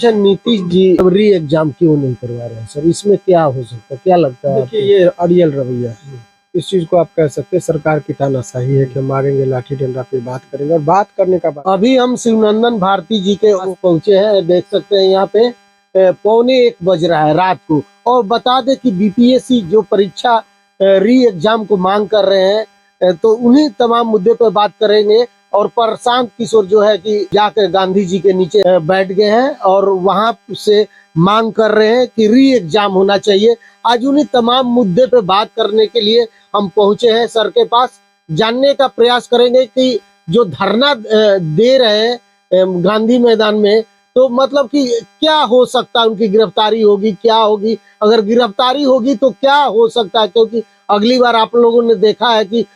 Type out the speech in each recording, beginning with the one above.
अच्छा, नीतीश जी री एग्जाम क्यों नहीं करवा रहे हैं सर? इसमें क्या हो सकता है, क्या लगता है? देखिए, ये अड़ियल रवैया है। इस चीज को आप कह सकते हैं सरकार की तानाशाही है कि मारेंगे लाठी डंडा पे बात करेंगे, और बात करने का बात। अभी हम शिवनंदन भारती जी के पास पहुंचे हैं, देख सकते हैं यहाँ पे 1:45 बज रहा है रात को। और बता दें कि बीपीएससी जो परीक्षा री एग्जाम को मांग कर रहे हैं, तो उन्हीं तमाम मुद्दे पर बात करेंगे। और प्रशांत किशोर जो है कि जाकर गांधी जी के नीचे बैठ गए हैं और वहां से मांग कर रहे हैं कि री एग्जाम होना चाहिए। आज उन्हीं तमाम मुद्दे पे बात करने के लिए हम पहुंचे हैं सर के पास। जानने का प्रयास करेंगे कि जो धरना दे रहे हैं गांधी मैदान में, तो मतलब कि क्या हो सकता है, उनकी गिरफ्तारी होगी, क्या होगी? अगर गिरफ्तारी होगी तो क्या हो सकता है? क्योंकि अगली बार आप लोगों ने देखा है कि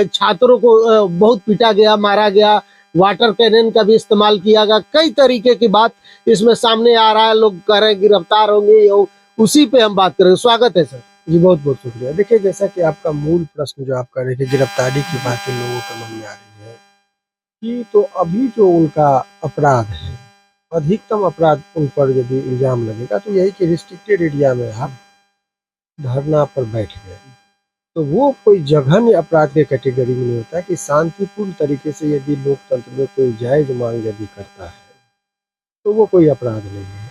छात्रों को बहुत पीटा गया, मारा गया, वाटर कैनन का भी इस्तेमाल किया गया, कई तरीके की बात इसमें सामने आ रहा है। लोग कह रहे हैं गिरफ्तार होंगे, उसी पे हम बात करें। स्वागत है सर जी, बहुत बहुत शुक्रिया। देखिए, जैसा कि आपका मूल प्रश्न जो आप कर रहे थे, गिरफ्तारी की बातें लोगों के मन में आ रही है कि तो अभी जो उनका अपराध है, अधिकतम अपराध उन पर यदि इल्जाम लगेगा तो यही कि रिस्ट्रिक्टेड एरिया में आप धरना पर बैठ गए, तो वो कोई जघन्य अपराध के कैटेगरी में नहीं होता है। कि शांतिपूर्ण तरीके से यदि लोकतंत्र में कोई जायज मांग यदि करता है तो वो कोई अपराध नहीं है।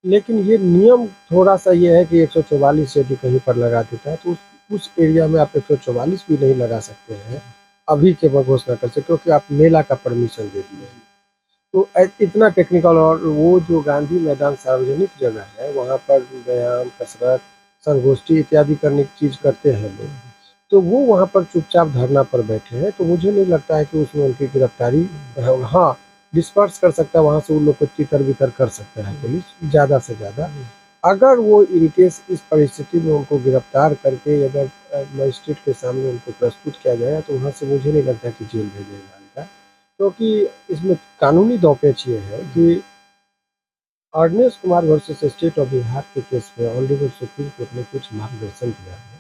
लेकिन ये नियम थोड़ा सा ये है कि 144 यदि कहीं पर लगा देता है तो उस एरिया में आप 144 भी नहीं लगा सकते हैं अभी के घोषणा कर सकते, क्योंकि आप मेला का परमिशन दे दिए हैं। तो इतना टेक्निकल। और वो जो गांधी मैदान सार्वजनिक जगह है, वहाँ पर व्यायाम, कसरत, संगोष्ठी इत्यादि करने की चीज़ करते हैं लोग, तो वो वहाँ पर चुपचाप धरना पर बैठे हैं। तो मुझे नहीं लगता है कि उसमें उनकी गिरफ्तारी, हाँ, डिस्पर्स कर सकता है, वहाँ से उन लोग को तितर बितर कर सकता है पुलिस ज़्यादा से ज़्यादा। अगर वो इनकेस इस परिस्थिति में उनको गिरफ्तार करके अगर मजिस्ट्रेट के सामने उनको प्रस्तुत किया जाएगा तो वहाँ से मुझे नहीं लगता कि जेल भेजा जाएगा। क्योंकि इसमें कानूनी दांवपेच ये है कि Arnesh Kumar versus state of Bihar के केस में ऑनरेबल सुप्रीम कोर्ट ने कुछ मार्गदर्शन दिया है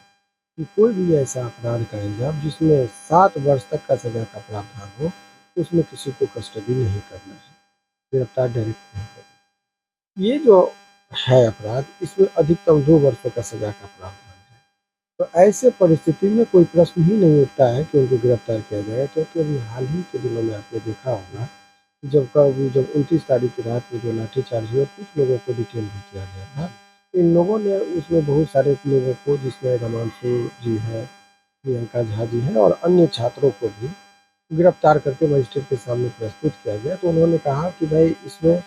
कि कोई भी ऐसा अपराध का इल्जाम जिसमें 7 वर्ष तक का सजा का प्रावधान हो, उसमें किसी को कस्टडी नहीं करना है, गिरफ्तार डायरेक्ट नहीं करना। ये जो है अपराध, इसमें अधिकतम 2 वर्षों का सजा का प्रावधान है। तो ऐसे परिस्थिति में कोई प्रश्न ही नहीं उठता है कि उनको गिरफ्तार किया जाए। क्योंकि अभी हाल ही के दिनों में आपने देखा होगा जब 29 तारीख की रात में जो लाठीचार्ज हुआ, कुछ लोगों को डिटेन भी किया गया था। इन लोगों ने उसमें बहुत सारे लोगों को, जिसमें रमांशु जी है, प्रियंका झा जी है और अन्य छात्रों को भी गिरफ्तार करके मजिस्ट्रेट के सामने प्रस्तुत किया गया। तो उन्होंने कहा कि भाई इसमें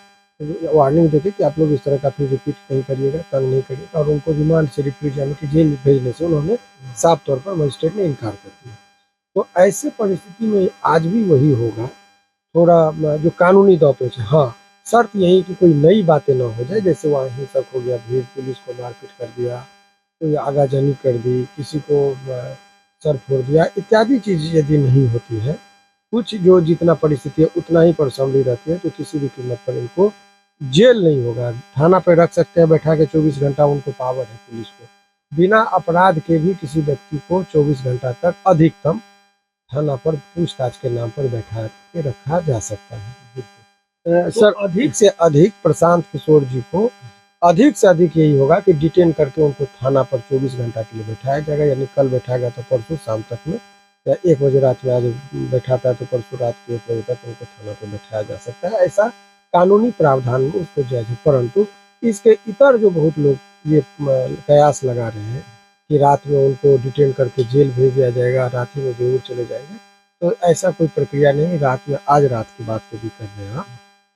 वार्निंग देके कि आप लोग इस तरह का फिर रिपीट नहीं करिएगा, तंग नहीं करिएगा। और उनको रिमांड से रिफ्यूज यानी कि जेल भेजने से उन्होंने साफ तौर पर मजिस्ट्रेट ने इनकार कर दिया। तो ऐसे परिस्थिति में आज भी वही होगा, थोड़ा जो कानूनी दांवपेच है। हाँ, शर्त यही कि कोई नई बातें ना हो जाए, जैसे वहाँ हिंसक हो गया, भीड़, पुलिस को मारपीट कर दिया, कोई आगाजनी कर दी, किसी को सर फोड़ दिया, इत्यादि चीज़ यदि नहीं होती है, कुछ जो जितना परिस्थिति है उतना ही पर संभली रहती है, तो किसी भी कीमत पर इनको जेल नहीं होगा। थाना पर रख सकते हैं बैठा के, 24 घंटा उनको पावर है पुलिस को, बिना अपराध के भी किसी व्यक्ति को 24 घंटा तक अधिकतम थाना पर पूछताछ के नाम पर बैठा के रखा जा सकता है। सर, अधिक से अधिक प्रशांत किशोर जी को अधिक से अधिक यही होगा कि डिटेन करके उनको थाना पर 24 घंटा के लिए बैठाया जाएगा। यानी कल बैठाएगा तो परसों शाम तक में, या 1 बजे रात में आज बैठाता है तो परसों रात के 1 बजे तक उनको थाना पर बैठाया जा सकता है। ऐसा कानूनी प्रावधान में उसको जायज है। परंतु इसके इतर जो बहुत लोग ये कयास लगा रहे हैं कि रात में उनको डिटेन करके जेल भेज दिया जाएगा, रात ही में जरूर चले जाएंगे, तो ऐसा कोई प्रक्रिया नहीं। रात में, आज रात की बात यदि कर रहे हैं आप,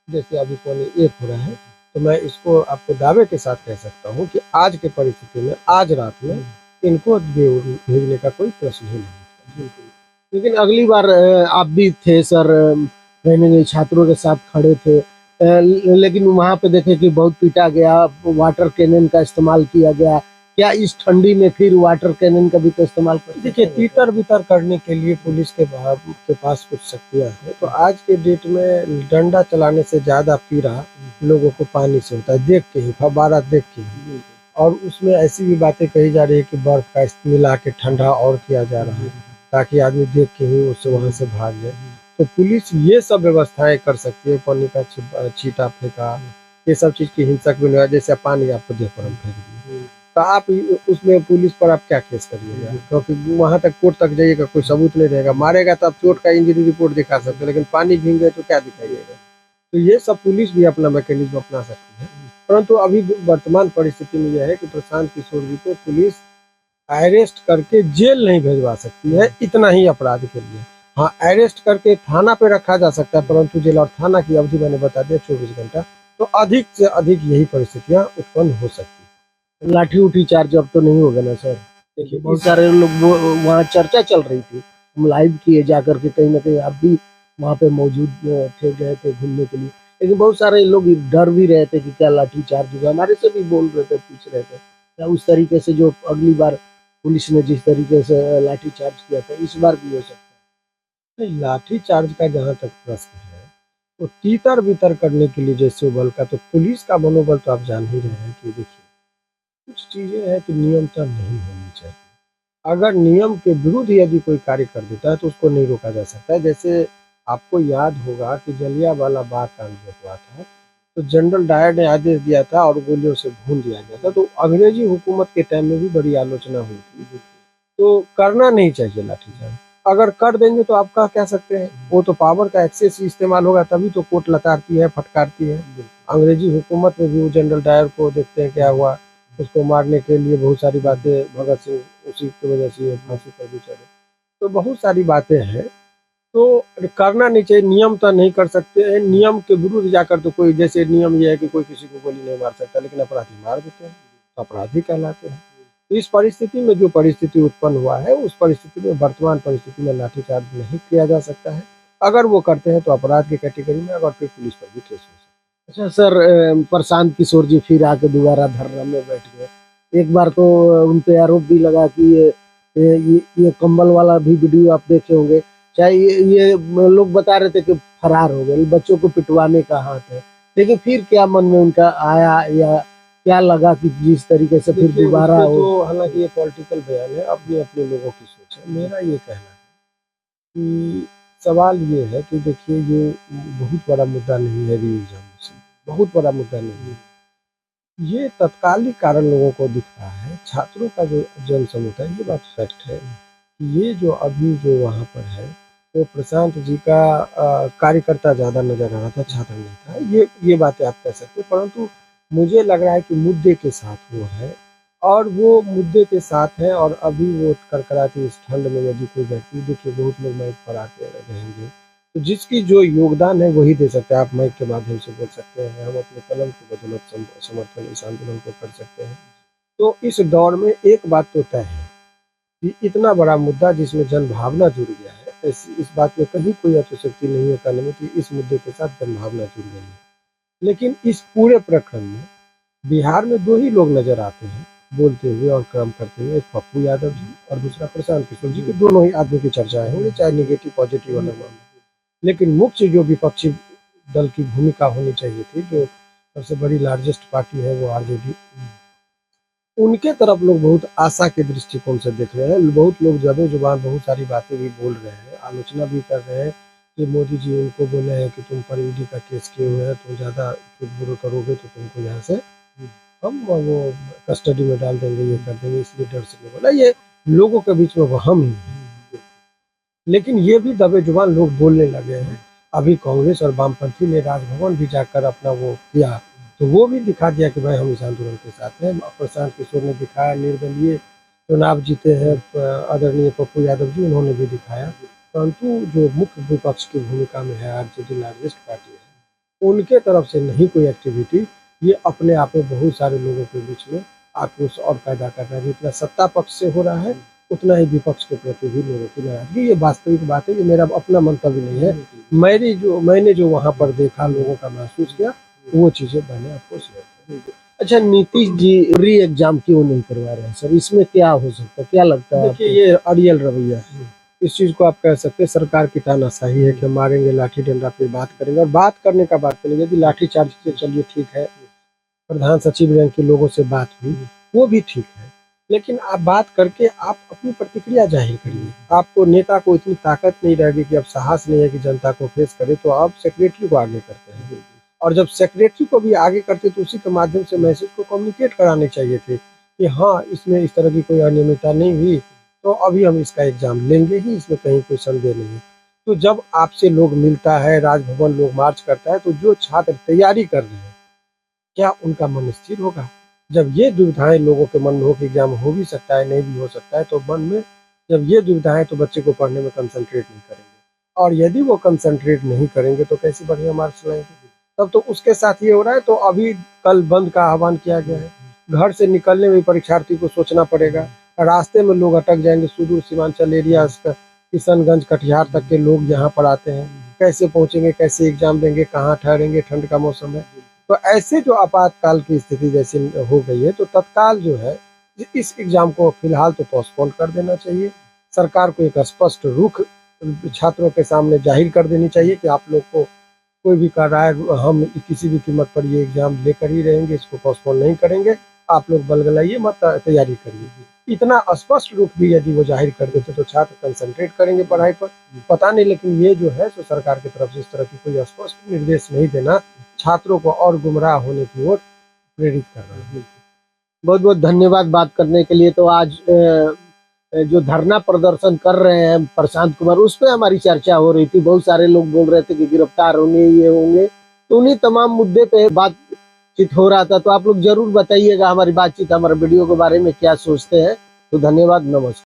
जैसे अभी 1:15 हो रहा है, तो मैं इसको आपको दावे के साथ कह सकता हूँ कि आज के परिस्थिति में, आज रात में इनको भेजने का कोई प्रश्न ही नहीं। लेकिन अगली बार आप भी थे सर, कहने छात्रों के साथ खड़े थे, लेकिन वहाँ पे देखे कि बहुत पीटा गया, वाटर कैनन का इस्तेमाल किया गया। क्या इस ठंडी में फिर वाटर कैनन का भी तो इस्तेमाल कर? देखिए, तीतर बितर करने के लिए पुलिस के पास कुछ शक्तियाँ हैं। तो आज के डेट में डंडा चलाने से ज्यादा पीड़ा लोगों को पानी से होता है, देख के ही, फव्वारा देख के ही। और उसमें ऐसी भी बातें कही जा रही है कि बर्फ का मिला के ठंडा और किया जा रहा है ताकि आदमी देख के ही उससे वहां से भाग जाए। तो पुलिस ये सब व्यवस्थाएं कर सकती है, पानी का छींटा फेंका, ये सब चीज की हिंसक भी नहीं हुआ, जैसे पानी आपको देह पर हम फेंक दिए, तो आप उसमें पुलिस पर आप क्या केस करिएगा? क्योंकि वहां तक कोर्ट तक जाइएगा, कोई सबूत नहीं रहेगा। मारेगा तो आप चोट का इंजरी रिपोर्ट दिखा सकते हैं, लेकिन पानी भीग गए तो क्या दिखाइएगा? तो ये सब पुलिस भी अपना मैकेनिज्म अपना सकती है, परंतु अभी वर्तमान परिस्थिति में यह है कि प्रशांत किशोर जी को पुलिस अरेस्ट करके जेल नहीं भेजवा सकती है, इतना ही अपराध के लिए। हाँ, अरेस्ट करके थाना पे रखा जा सकता है, परंतु जेल और थाना की अवधि मैंने बता दिया 24 घंटा, तो अधिक से अधिक यही परिस्थितियां उत्पन्न हो सकती लाठी उठी चार्ज अब तो नहीं होगा ना सर? देखिए बहुत सारे लोग वहाँ चर्चा चल रही थी, हम लाइव किए जाकर के, कहीं ना कहीं आप भी वहाँ पे मौजूद थे, गए थे घूमने के लिए, लेकिन बहुत सारे लोग डर भी रहे थे कि क्या लाठी चार्ज होगा। हमारे से भी बोल रहे थे, पूछ रहे थे क्या उस तरीके से जो अगली बार पुलिस ने जिस तरीके से लाठी चार्ज किया था इस बार भी हो सकता है। लाठी चार्ज का जहाँ तक प्रश्न है, तो तीतर बितर करने के लिए जैसे बल का, तो पुलिस का मनोबल तो आप जान ही रहे हैं कि देखिए कुछ चीजें हैं कि नियमता नहीं होनी चाहिए। अगर नियम के विरुद्ध यदि कोई कार्य कर देता है तो उसको नहीं रोका जा सकता है। जैसे आपको याद होगा कि जलियांवाला बाग कांड जो हुआ था, तो जनरल डायर ने आदेश दिया था और गोलियों से भून दिया गया था, तो अंग्रेजी हुकूमत के टाइम में भी बड़ी आलोचना हुई थी। तो करना नहीं चाहिए लाठीचार्ज। अगर कर देंगे तो आप कह सकते हैं, वो तो पावर का एक्सेस इस्तेमाल होगा, तभी तो कोर्ट लताड़ती है, फटकारती है। अंग्रेजी हुकूमत में भी वो जनरल डायर को देखते हैं क्या हुआ, उसको मारने के लिए बहुत सारी बातें, भगत सिंह उसी की वजह से ये फांसी पर भी चढ़े, तो बहुत सारी बातें हैं। तो करना नहीं चाहिए, नियम तो नहीं कर सकते हैं, नियम के विरुद्ध जाकर तो कोई, जैसे नियम ये है कि कोई किसी को गोली नहीं मार सकता, लेकिन अपराधी मार देते हैं, तो अपराधी कहलाते हैं। तो इस परिस्थिति में जो परिस्थिति उत्पन्न हुआ है, उस परिस्थिति में, वर्तमान परिस्थिति में लाठीचार्ज नहीं किया जा सकता है। अगर वो करते हैं तो अपराध की कैटेगरी में, अगर फिर पुलिस पर भी केस हो सकता है। है। अच्छा सर, प्रशांत किशोर जी फिर आके दोबारा धरना में बैठ गए। एक बार तो उन पे आरोप भी लगा कि ये कंबल वाला भी वीडियो आप देखे होंगे, चाहे ये लोग बता रहे थे कि फरार हो गए, बच्चों को पिटवाने का हाथ है, लेकिन फिर क्या मन में उनका आया या क्या लगा कि जिस तरीके से फिर दोबारा हो? तो हालांकि ये पॉलिटिकल बयान है, अपने अपने लोगों की सोच है। मेरा ये कहना है कि सवाल ये है कि देखिए ये बहुत बड़ा मुद्दा नहीं है, री एग्जामिनेशन बहुत बड़ा मुद्दा नहीं है। ये तत्कालिक कारण लोगों को दिख रहा है, छात्रों का जो जन समूह है, ये बात फैक्ट है। ये जो अभी जो वहाँ पर है, तो प्रशांत जी का कार्यकर्ता ज्यादा नजर आ रहा था, छात्र नहीं था। ये बातें आप कह सकते हैं, परंतु मुझे लग रहा है कि मुद्दे के साथ वो है, और वो मुद्दे के साथ है। और अभी वो करकराती इस ठंड में यदि कोई व्यक्ति, देखिए बहुत लोग माइक पर आते रहेंगे, तो जिसकी जो योगदान है वही दे सकते हैं। आप माइक के माध्यम से बोल सकते हैं, हम अपने कलम की बदौलत समर्थन इस आंदोलन को कर सकते हैं। तो इस दौर में एक बात तो तय है कि इतना बड़ा मुद्दा जिसमें जन भावना जुड़ गया है, इस बात में कहीं कोई अतिशक्ति नहीं है कहने में कि इस मुद्दे के साथ जन भावना जुड़ गई है। लेकिन इस पूरे प्रकरण में बिहार में दो ही लोग नजर आते हैं बोलते हुए और काम करते हुए, एक पप्पू यादव जी और दूसरा प्रशांत किशोर जी, के दोनों ही आदमी की चर्चाएं होंगी, चाहे निगेटिव पॉजिटिव वाला मामला। लेकिन मुख्य जो विपक्षी दल की भूमिका होनी चाहिए थी, जो सबसे बड़ी लार्जेस्ट पार्टी है वो आरजेडी, उनके तरफ लोग बहुत आशा के दृष्टिकोण से देख रहे हैं। बहुत लोग जबे जुबान बहुत सारी बातें भी बोल रहे हैं, आलोचना भी कर रहे हैं कि मोदी जी उनको बोले हैं कि तुम पर ईडी का केस किए हुए हैं, तुम ज्यादा चुटपुट करोगे तो तुमको यहाँ से हम वो कस्टडी में डाल देंगे, ये कर देंगे, इसलिए डर से नहीं बोला। ये लोगों के बीच में वहम ही है, लेकिन ये भी दबे जुबान लोग बोलने लगे हैं। अभी कांग्रेस और वामपंथी ने राजभवन भी जाकर अपना वो किया, तो वो भी दिखा दिया कि भाई हम इस आंदोलन के साथ हैं। प्रशांत किशोर ने दिखाया, निर्दलीय चुनाव जीते हैं आदरणीय पप्पू यादव जी, उन्होंने भी दिखाया। परंतु जो मुख्य विपक्ष की भूमिका में है, आरजेडी लार्जेस्ट पार्टी है, उनके तरफ से नहीं कोई एक्टिविटी, ये अपने आप में बहुत सारे लोगों के बीच में आक्रोश और पैदा कर रहा है। जितना सत्ता पक्ष से हो रहा है, उतना ही विपक्ष के प्रति भी लोगों की नाराजगी। ये वास्तविक बात है, ये मेरा अपना मंतव्य नहीं है। मैंने जो वहाँ पर देखा, लोगों का महसूस किया, वो चीजें मैंने आपको शेयर की। अच्छा, नीतीश जी री एग्जाम क्यों नहीं करवा रहे हैं सर? इसमें क्या हो सकता है, क्या लगता है? देखिए ये अड़ियल रवैया है, इस चीज को आप कह सकते हैं सरकार की तानाशाही है कि मारेंगे, लाठी डंडा पे बात करेंगे, और बात करने का बात करेंगे। यदि लाठी चार्ज किए, चलिए ठीक है, प्रधान सचिव रैंक के लोगों से बात हुई, वो भी ठीक है, लेकिन आप बात करके आप अपनी प्रतिक्रिया जाहिर करिए। आपको नेता को इतनी ताकत नहीं रहेगी कि अब साहस नहीं है कि जनता को फेस करे, तो आप सेक्रेटरी को आगे करते हैं। और जब सेक्रेटरी को भी आगे करते तो उसी के माध्यम से मैसेज को कम्युनिकेट कराने चाहिए थे कि हाँ, इसमें इस तरह की कोई अनियमितता नहीं हुई, तो अभी हम इसका एग्जाम लेंगे ही, इसमें कहीं कोई संदेह नहीं है। तो जब आपसे लोग मिलता है, राजभवन लोग मार्च करता है, तो जो छात्र तैयारी कर रहे हैं, क्या उनका मन स्थिर होगा? जब ये दुविधाएं लोगों के मन में हो कि एग्जाम हो भी सकता है, नहीं भी हो सकता है, तो मन में जब ये दुविधाएं, तो बच्चे को पढ़ने में कंसंट्रेट नहीं करेंगे, और यदि वो कंसंट्रेट नहीं करेंगे तो कैसे बढ़िया मार्क्स लाएंगे? तब तो उसके साथ ये हो रहा है। तो अभी कल बंद का आह्वान किया गया है। घर से निकलने में परीक्षार्थी को सोचना पड़ेगा, रास्ते में लोग अटक जाएंगे। सुदूर सीमांचल एरिया, किशनगंज, कटिहार तक के लोग यहाँ पर आते हैं, कैसे पहुंचेंगे, कैसे एग्जाम देंगे, कहाँ ठहरेंगे, ठंड का मौसम है। तो ऐसे जो आपातकाल की स्थिति जैसे हो गई है, तो तत्काल जो है इस एग्जाम को फिलहाल तो पोस्टपोन कर देना चाहिए। सरकार को एक स्पष्ट रुख छात्रों के सामने जाहिर कर देनी चाहिए कि आप लोग को कोई भी कर रहा है, हम किसी भी कीमत पर ये एग्जाम लेकर ही रहेंगे, इसको पोस्टपोन नहीं करेंगे, आप लोग बलगलाइए मत, तैयारी करिए। इतना स्पष्ट रूप भी यदि वो जाहिर कर देते तो छात्र कंसंट्रेट करेंगे पढ़ाई पर। पता नहीं, लेकिन ये जो है सो सरकार की तरफ से इस तरह की कोई स्पष्ट निर्देश नहीं देना छात्रों को और गुमराह होने की ओर प्रेरित कर रहा है। बहुत बहुत धन्यवाद बात करने के लिए। तो आज जो धरना प्रदर्शन कर रहे हैं प्रशांत कुमार, उस पर हमारी चर्चा हो रही थी। बहुत सारे लोग बोल रहे थे कि गिरफ्तार होंगे, ये होंगे, तो उन्हीं तमाम मुद्दे पे बातचीत हो रहा था। तो आप लोग जरूर बताइएगा हमारी बातचीत, हमारे वीडियो के बारे में क्या सोचते हैं। तो धन्यवाद, नमस्कार।